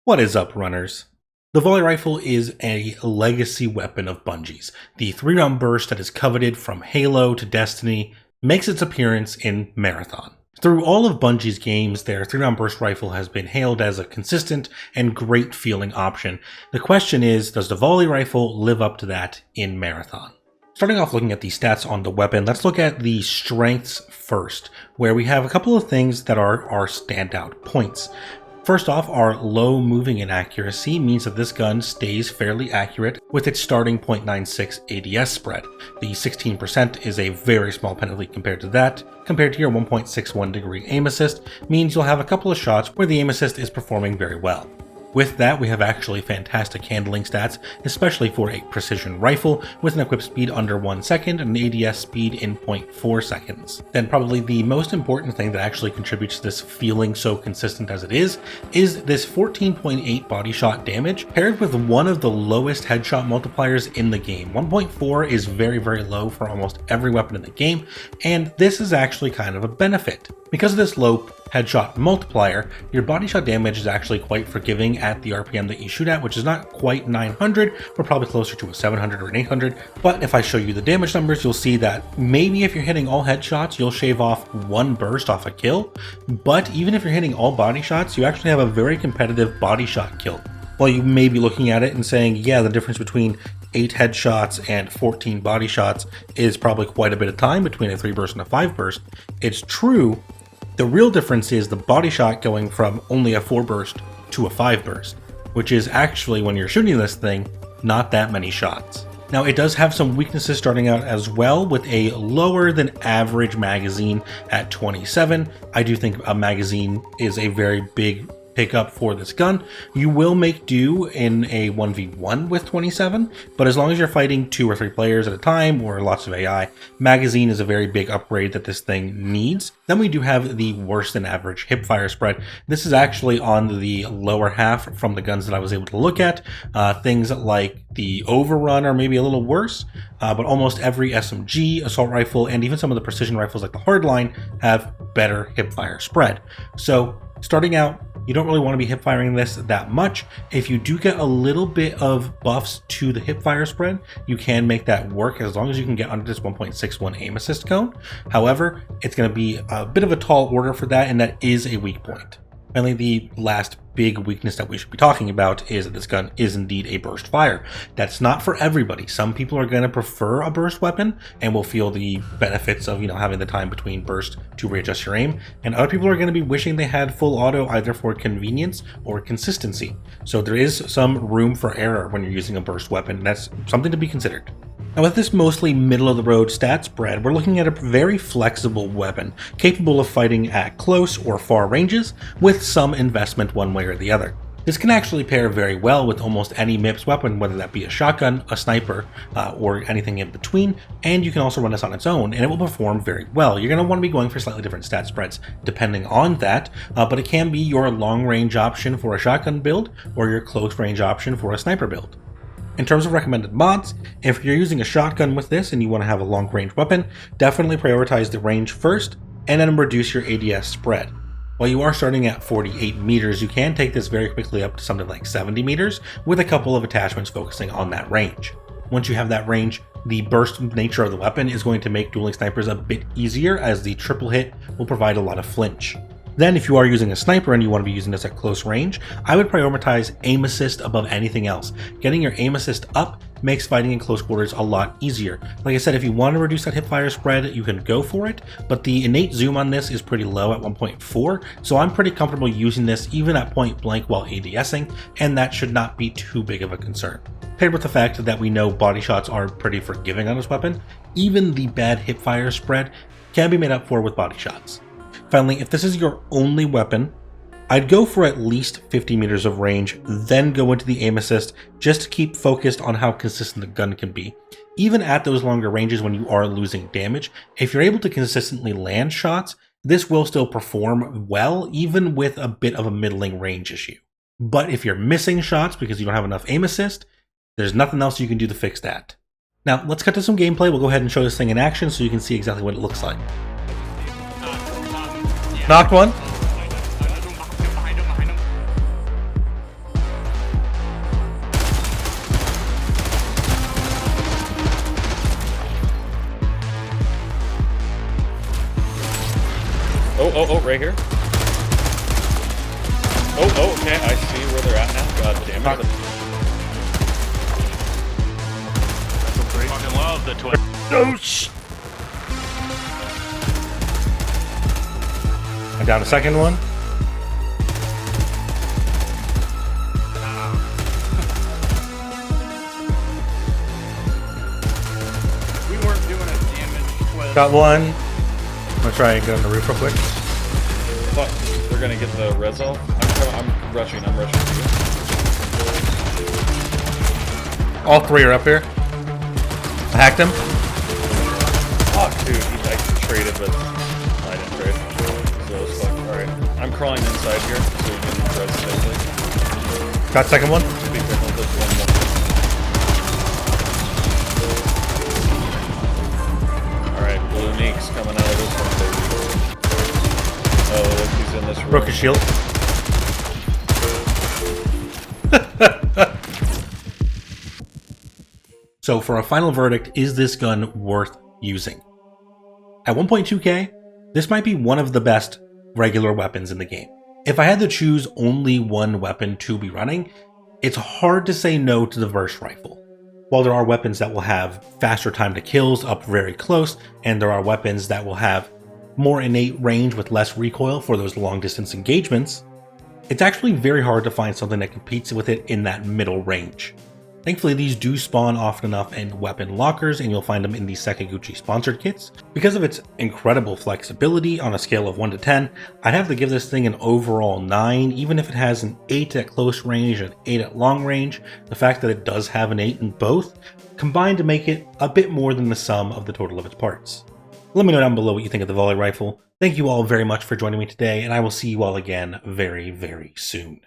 What is up, runners? The Volley Rifle is a legacy weapon of Bungie's. The 3-round burst that is coveted from Halo to Destiny makes its appearance in Marathon. Through all of Bungie's games, their 3-round burst rifle has been hailed as a consistent and great feeling option. The question is, does the Volley Rifle live up to that in Marathon? Starting off looking at the stats on the weapon, let's look at the strengths first, where we have a couple of things that are our standout points. First off, our low moving inaccuracy means that this gun stays fairly accurate with its starting .96 ADS spread. The 16% is a very small penalty compared to that. Compared to your 1.61 degree aim assist means you'll have a couple of shots where the aim assist is performing very well. With that, we have actually fantastic handling stats, especially for a precision rifle with an equip speed under 1 second and an ADS speed in 0.4 seconds. Then probably the most important thing that actually contributes to this feeling so consistent as it is this 14.8 body shot damage paired with one of the lowest headshot multipliers in the game. 1.4 is very, very low for almost every weapon in the game, and this is actually kind of a benefit. Because of this low headshot multiplier, your body shot damage is actually quite forgiving at the RPM that you shoot at, which is not quite 900, we're probably closer to a 700 or an 800, but if I show you the damage numbers, you'll see that maybe if you're hitting all headshots, you'll shave off one burst off a kill, but even if you're hitting all body shots, you actually have a very competitive body shot kill. While you may be looking at it and saying, yeah, the difference between 8 headshots and 14 body shots is probably quite a bit of time between a 3 burst and a 5 burst, it's true. The real difference is the body shot going from only a 4 burst to a 5 burst, which is actually, when you're shooting this thing, not that many shots. Now, it does have some weaknesses starting out as well, with a lower than average magazine at 27. I do think a magazine is a very big pickup for this gun. You will make do in a 1v1 with 27, but as long as you're fighting 2 or 3 players at a time or lots of AI, magazine is a very big upgrade that this thing needs. Then we do have the worse than average hipfire spread. This is actually on the lower half from the guns that I was able to look at. Things like the Overrun are maybe a little worse, but almost every SMG, assault rifle, and even some of the precision rifles like the Hardline have better hipfire spread. So starting out, you don't really want to be hip firing this that much. If you do get a little bit of buffs to the hip fire spread, you can make that work as long as you can get under this 1.61 aim assist cone. However, it's going to be a bit of a tall order for that, and that is a weak point. Finally, the last big weakness that we should be talking about is that this gun is indeed a burst fire. That's not for everybody. Some people are going to prefer a burst weapon and will feel the benefits of, having the time between burst to readjust your aim. And other people are going to be wishing they had full auto either for convenience or consistency. So there is some room for error when you're using a burst weapon, and that's something to be considered. Now, with this mostly middle-of-the-road stat spread, we're looking at a very flexible weapon, capable of fighting at close or far ranges, with some investment one way or the other. This can actually pair very well with almost any MIPS weapon, whether that be a shotgun, a sniper, or anything in between, and you can also run this on its own, and it will perform very well. You're going to want to be going for slightly different stat spreads depending on that, but it can be your long-range option for a shotgun build, or your close-range option for a sniper build. In terms of recommended mods, if you're using a shotgun with this and you want to have a long-range weapon, definitely prioritize the range first, and then reduce your ADS spread. While you are starting at 48 meters, you can take this very quickly up to something like 70 meters, with a couple of attachments focusing on that range. Once you have that range, the burst nature of the weapon is going to make dueling snipers a bit easier, as the triple hit will provide a lot of flinch. Then, if you are using a sniper and you want to be using this at close range, I would prioritize aim assist above anything else. Getting your aim assist up makes fighting in close quarters a lot easier. Like I said, if you want to reduce that hipfire spread, you can go for it, but the innate zoom on this is pretty low at 1.4, so I'm pretty comfortable using this even at point blank while ADSing, and that should not be too big of a concern. Paired with the fact that we know body shots are pretty forgiving on this weapon, even the bad hipfire spread can be made up for with body shots. Finally, if this is your only weapon, I'd go for at least 50 meters of range, then go into the aim assist just to keep focused on how consistent the gun can be. Even at those longer ranges when you are losing damage, if you're able to consistently land shots, this will still perform well, even with a bit of a middling range issue. But if you're missing shots because you don't have enough aim assist, there's nothing else you can do to fix that. Now, let's cut to some gameplay. We'll go ahead and show this thing in action so you can see exactly what it looks like. Knocked one. Oh, right here. Oh, okay, I see where they're at now. God damn it. Fucking love the twin. Oh, sh! I down a second one. We weren't doing a damage twist. Got one. I'm gonna try and get on the roof real quick. Fuck, they're gonna get the res off. I'm rushing to you. All three are up here. I hacked him. Fuck, dude, I traded, but I didn't trade. So it's fuck. Alright, I'm crawling inside here, so we can res safely. Got second one. Be careful, there's one more. Alright, blue Neek's coming out of this one, baby. Oh, look, he's in this room. Broke his shield. So for a final verdict, is this gun worth using? At 1.2k, this might be one of the best regular weapons in the game. If I had to choose only one weapon to be running, it's hard to say no to the burst rifle. While there are weapons that will have faster time to kills up very close, and there are weapons that will have more innate range with less recoil for those long distance engagements, it's actually very hard to find something that competes with it in that middle range. Thankfully, these do spawn often enough in weapon lockers, and you'll find them in the Sakaguchi sponsored kits. Because of its incredible flexibility on a scale of 1 to 10, I'd have to give this thing an overall 9, even if it has an 8 at close range and an 8 at long range. The fact that it does have an 8 in both combined to make it a bit more than the sum of the total of its parts. Let me know down below what you think of the Volley Rifle. Thank you all very much for joining me today, and I will see you all again very, very soon.